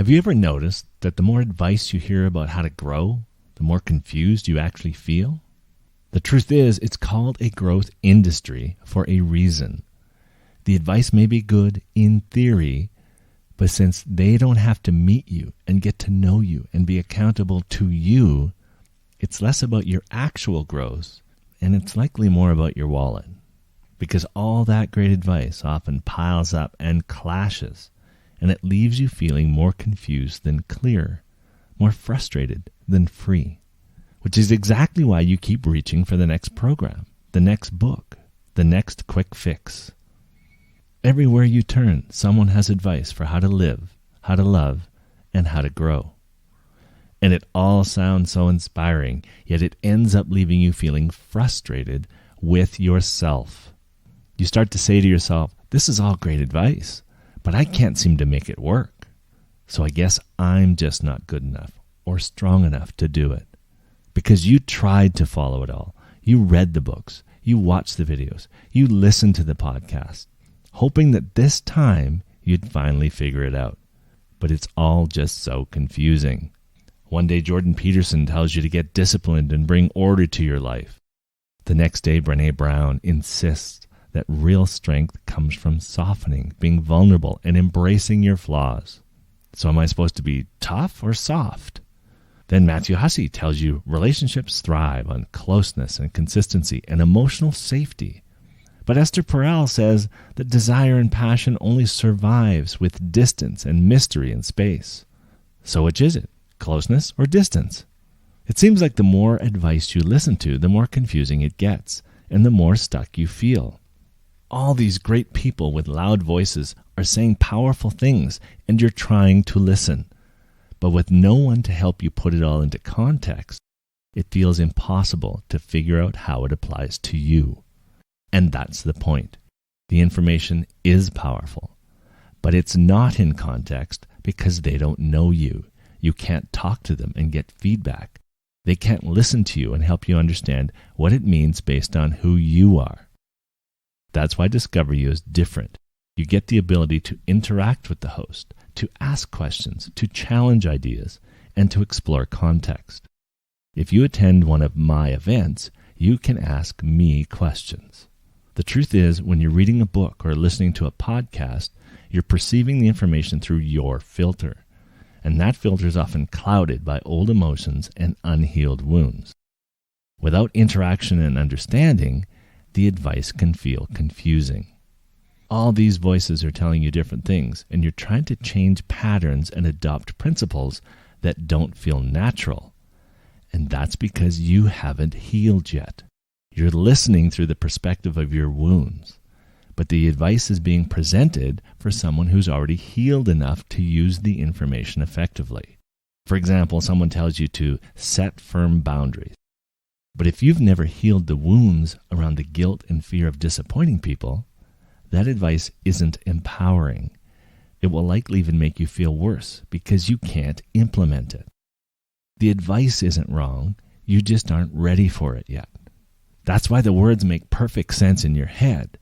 Have you ever noticed that the more advice you hear about how to grow, the more confused you actually feel? The truth is, it's called a growth industry for a reason. The advice may be good in theory, but since they don't have to meet you and get to know you and be accountable to you, it's less about your actual growth, and it's likely more about your wallet. Because all that great advice often piles up and clashes, and it leaves you feeling more confused than clear, more frustrated than free, which is exactly why you keep reaching for the next program, the next book, the next quick fix. Everywhere you turn, someone has advice for how to live, how to love, and how to grow. And it all sounds so inspiring, yet it ends up leaving you feeling frustrated with yourself. You start to say to yourself, this is all great advice, but I can't seem to make it work. So I guess I'm just not good enough or strong enough to do it. Because you tried to follow it all. You read the books. You watched the videos. You listened to the podcast, hoping that this time you'd finally figure it out. But it's all just so confusing. One day Jordan Peterson tells you to get disciplined and bring order to your life. The next day Brené Brown insists that real strength comes from softening, being vulnerable, and embracing your flaws. So am I supposed to be tough or soft? Then Matthew Hussey tells you relationships thrive on closeness and consistency and emotional safety. But Esther Perel says that desire and passion only survives with distance and mystery and space. So which is it, closeness or distance? It seems like the more advice you listen to, the more confusing it gets, and the more stuck you feel. All these great people with loud voices are saying powerful things, and you're trying to listen. But with no one to help you put it all into context, it feels impossible to figure out how it applies to you. And that's the point. The information is powerful, but it's not in context because they don't know you. You can't talk to them and get feedback. They can't listen to you and help you understand what it means based on who you are. That's why Discover You is different. You get the ability to interact with the host, to ask questions, to challenge ideas, and to explore context. If you attend one of my events, you can ask me questions. The truth is, when you're reading a book or listening to a podcast, you're perceiving the information through your filter. And that filter is often clouded by old emotions and unhealed wounds. Without interaction and understanding, the advice can feel confusing. All these voices are telling you different things, and you're trying to change patterns and adopt principles that don't feel natural. And that's because you haven't healed yet. You're listening through the perspective of your wounds, but the advice is being presented for someone who's already healed enough to use the information effectively. For example, someone tells you to set firm boundaries. But if you've never healed the wounds around the guilt and fear of disappointing people, that advice isn't empowering. It will likely even make you feel worse because you can't implement it. The advice isn't wrong, you just aren't ready for it yet. That's why the words make perfect sense in your head,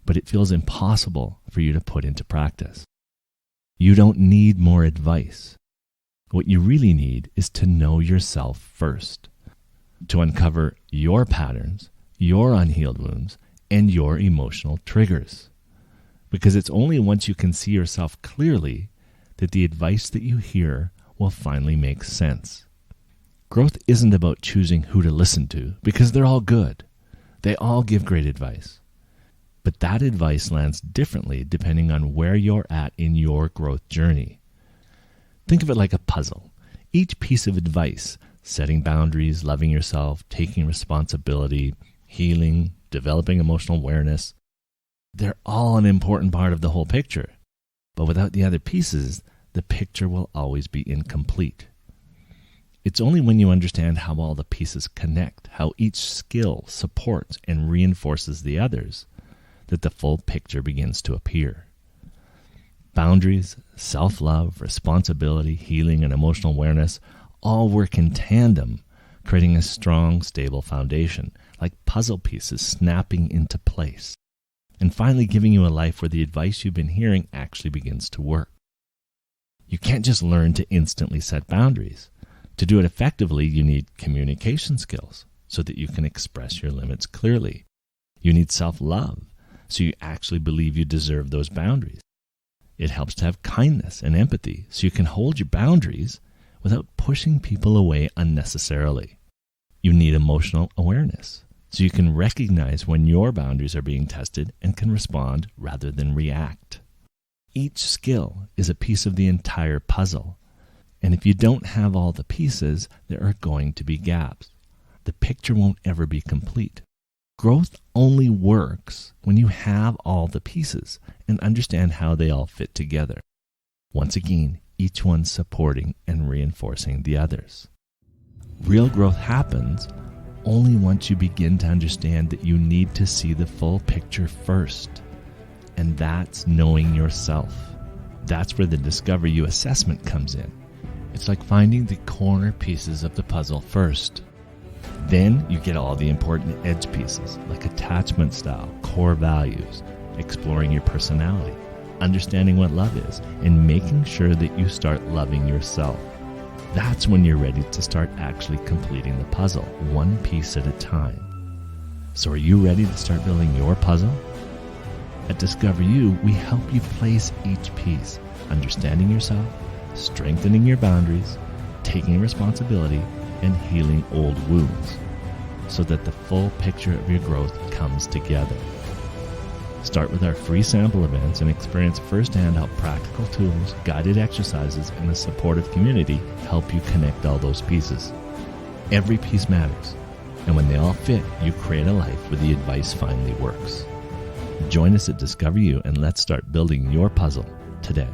but it feels impossible for you to put into practice. You don't need more advice. What you really need is to know yourself first, to uncover your patterns, your unhealed wounds, and your emotional triggers. Because it's only once you can see yourself clearly that the advice that you hear will finally make sense. Growth isn't about choosing who to listen to, because they're all good. They all give great advice. But that advice lands differently depending on where you're at in your growth journey. Think of it like a puzzle. Each piece of advice, setting boundaries, loving yourself, taking responsibility, healing, developing emotional awareness, they're all an important part of the whole picture. But without the other pieces, the picture will always be incomplete. It's only when you understand how all the pieces connect, how each skill supports and reinforces the others, that the full picture begins to appear. Boundaries, self-love, responsibility, healing, and emotional awareness all work in tandem, creating a strong, stable foundation, like puzzle pieces snapping into place, and finally giving you a life where the advice you've been hearing actually begins to work. You can't just learn to instantly set boundaries. To do it effectively, you need communication skills so that you can express your limits clearly. You need self-love so you actually believe you deserve those boundaries. It helps to have kindness and empathy so you can hold your boundaries without pushing people away unnecessarily. You need emotional awareness so you can recognize when your boundaries are being tested and can respond rather than react. Each skill is a piece of the entire puzzle. And if you don't have all the pieces, there are going to be gaps. The picture won't ever be complete. Growth only works when you have all the pieces and understand how they all fit together. Once again, each one supporting and reinforcing the others. Real growth happens only once you begin to understand that you need to see the full picture first. And that's knowing yourself. That's where the Discover You assessment comes in. It's like finding the corner pieces of the puzzle first. Then you get all the important edge pieces like attachment style, core values, exploring your personality, understanding what love is, and making sure that you start loving yourself. That's when you're ready to start actually completing the puzzle, one piece at a time. So are you ready to start building your puzzle? At Discover You, we help you place each piece, understanding yourself, strengthening your boundaries, taking responsibility, and healing old wounds, so that the full picture of your growth comes together. Start with our free sample events and experience firsthand how practical tools, guided exercises, and a supportive community help you connect all those pieces. Every piece matters, and when they all fit, you create a life where the advice finally works. Join us at Discover You and let's start building your puzzle today.